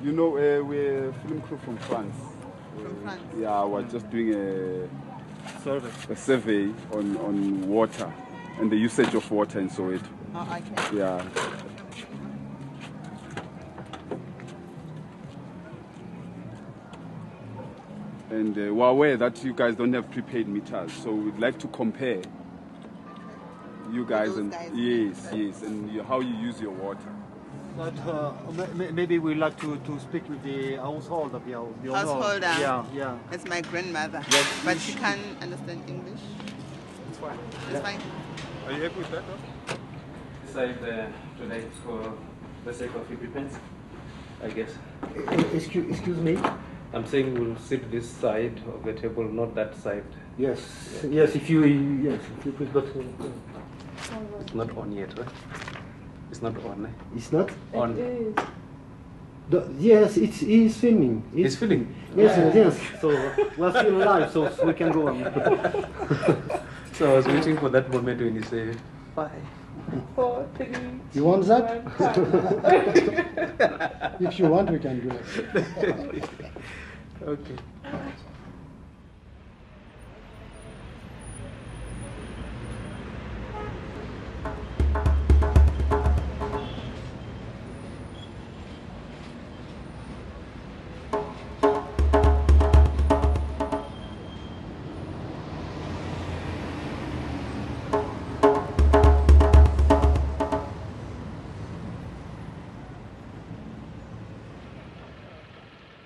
You know, we're a film crew from France. From France? Yeah, we're just doing a survey on water and the usage of water in Soweto. Oh, okay. Yeah. And we're aware that you guys don't have prepaid meters, so we'd like to compare you guys and guys. yes, and how you use your water. But maybe we'd like to speak with the household of the owner. Householder? Yeah. It's my grandmother, Yes. but she can't understand English. It's fine. It's fine. Are you happy with that? Decided today for the sake of equipment, I guess. Excuse me? I'm saying we'll sit this side of the table, not that side. Yes, if you put that. It's not on yet, right? It's not on, eh? It's not? On. It is. Yes, he's filming. It's filling. Yes. So we're still alive, so we can go on. So I was waiting for that moment when you say, 5, 4, 3. You want that? If you want, we can do it. Okay.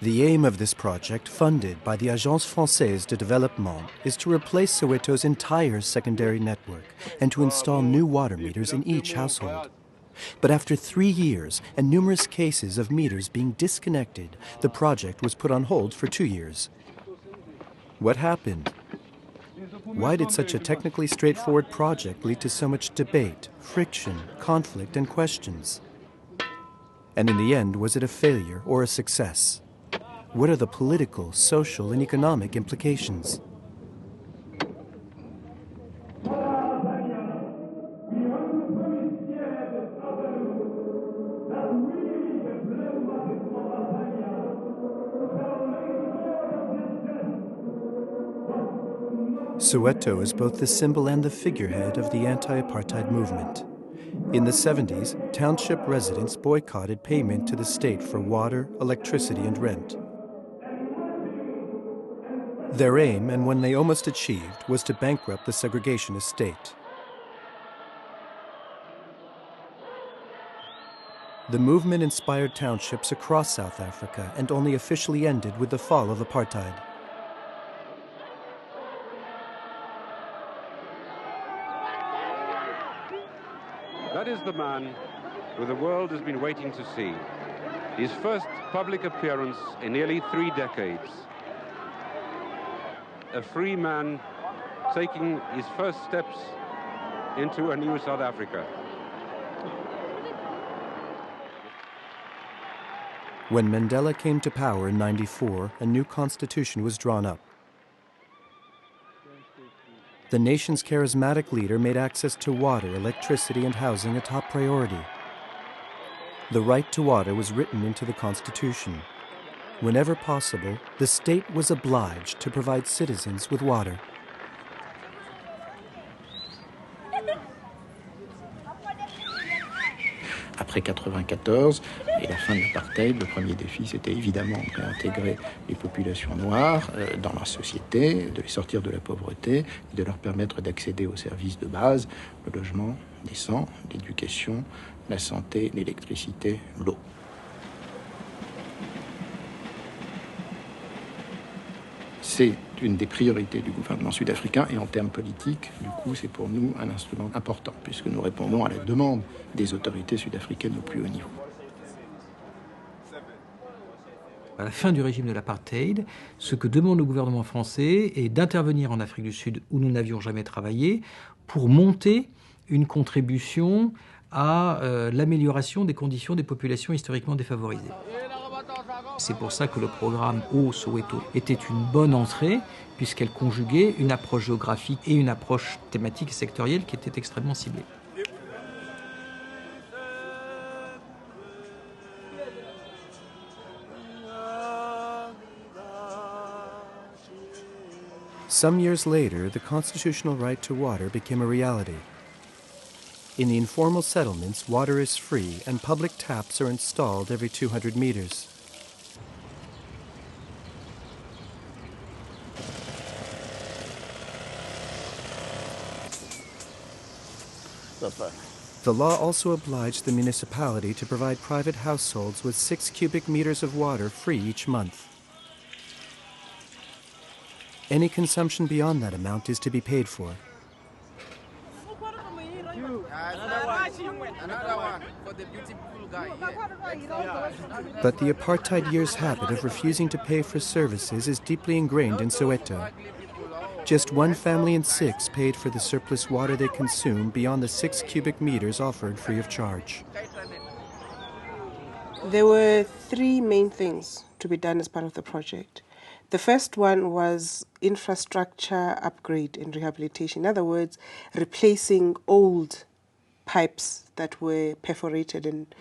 The aim of this project, funded by the Agence Française de Développement, is to replace Soweto's entire secondary network and to install new water meters in each household. But after 3 years and numerous cases of meters being disconnected, the project was put on hold for 2 years. What happened? Why did such a technically straightforward project lead to so much debate, friction, conflict, and questions? And in the end, was it a failure or a success? What are the political, social, and economic implications? Soweto is both the symbol and the figurehead of the anti-apartheid movement. In the 70s, township residents boycotted payment to the state for water, electricity, and rent. Their aim, and one they almost achieved, was to bankrupt the segregationist state. The movement inspired townships across South Africa and only officially ended with the fall of apartheid. That is the man who the world has been waiting to see. His first public appearance in nearly 3 decades. A free man taking his first steps into a new South Africa. When Mandela came to power in '94, a new constitution was drawn up. The nation's charismatic leader made access to water, electricity, and housing a top priority. The right to water was written into the Constitution. Whenever possible, the state was obliged to provide citizens with water. Après 1994 et la fin de l'apartheid, le premier défi, c'était évidemment de réintégrer les populations noires dans la société, de les sortir de la pauvreté, et de leur permettre d'accéder aux services de base, le logement décent, l'éducation, la santé, l'électricité, l'eau. C'est une des priorités du gouvernement sud-africain et en termes politiques, du coup, c'est pour nous un instrument important puisque nous répondons à la demande des autorités sud-africaines au plus haut niveau. À la fin du régime de l'apartheid, ce que demande le gouvernement français est d'intervenir en Afrique du Sud où nous n'avions jamais travaillé pour monter une contribution à l'amélioration des conditions des populations historiquement défavorisées. C'est pour ça que le programme One Soweto était une bonne entrée, puisqu'elle conjuguait une approche géographique et une approche thématique et sectorielle qui était extrêmement ciblée. Some years later, the constitutional right to water became a reality. In the informal settlements, water is free and public taps are installed every 200 meters. The law also obliged the municipality to provide private households with 6 cubic meters of water free each month. Any consumption beyond that amount is to be paid for. But the apartheid years' habit of refusing to pay for services is deeply ingrained in Soweto. Just one family in 6 paid for the surplus water they consume beyond the 6 cubic meters offered free of charge. There were 3 main things to be done as part of the project. The first one was infrastructure upgrade and rehabilitation. In other words, replacing old pipes that were perforated and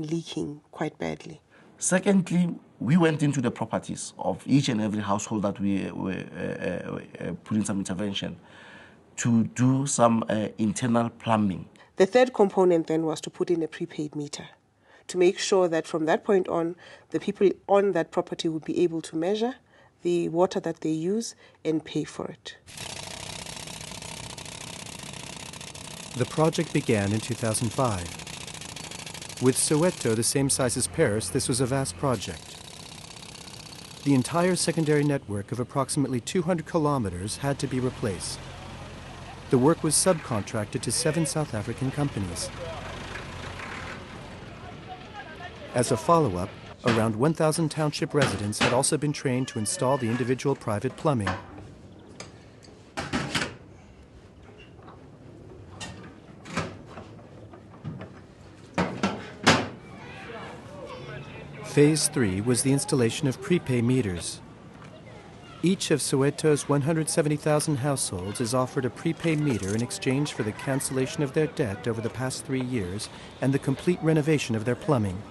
leaking quite badly. Secondly, we went into the properties of each and every household that we were putting some intervention to do some internal plumbing. The third component then was to put in a prepaid meter to make sure that from that point on, the people on that property would be able to measure the water that they use and pay for it. The project began in 2005. With Soweto the same size as Paris, this was a vast project. The entire secondary network of approximately 200 kilometers had to be replaced. The work was subcontracted to 7 South African companies. As a follow-up, around 1,000 township residents had also been trained to install the individual private plumbing. Phase 3 was the installation of prepay meters. Each of Soweto's 170,000 households is offered a prepay meter in exchange for the cancellation of their debt over the past 3 years and the complete renovation of their plumbing.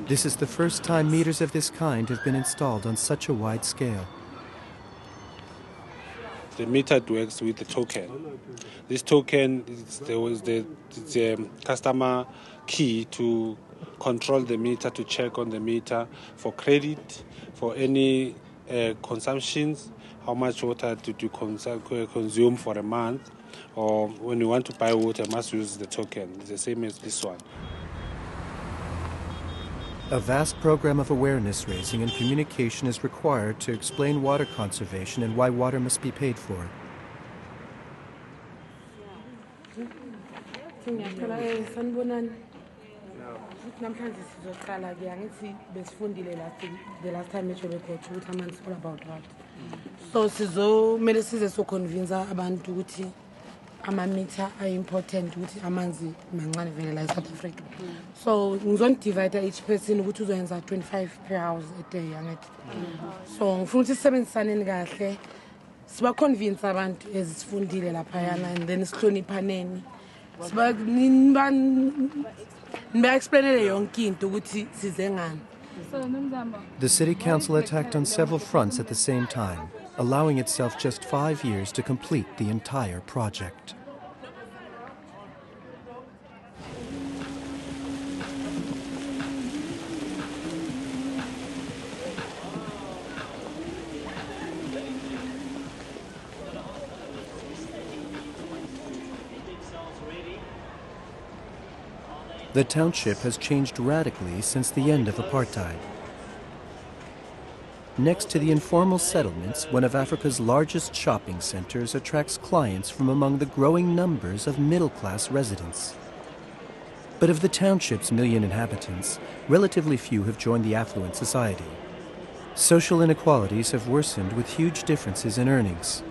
This is the first time meters of this kind have been installed on such a wide scale. The meter works with the token. This token is the customer key to control the meter, to check on the meter for credit, for any consumptions, how much water did you consume for a month, or when you want to buy water, you must use the token. It's the same as this one. A vast program of awareness raising and communication is required to explain water conservation and why water must be paid for. Amameter are important ukuthi amanzi mancane vele la South Africa. So ngizondivide each person ukuthi uzoyenza 25 per house a day angithi. So ngifuna ukuthi sisebenzisaneni kahle. Siba convince abantu ezifundile lapha yana and then sihloniphaneni. Siba niba explainele yonke into ukuthi size ngani. The city council attacked on several fronts at the same time, allowing itself just 5 years to complete the entire project. The township has changed radically since the end of apartheid. Next to the informal settlements, one of Africa's largest shopping centers attracts clients from among the growing numbers of middle-class residents. But of the township's 1 million inhabitants, relatively few have joined the affluent society. Social inequalities have worsened with huge differences in earnings.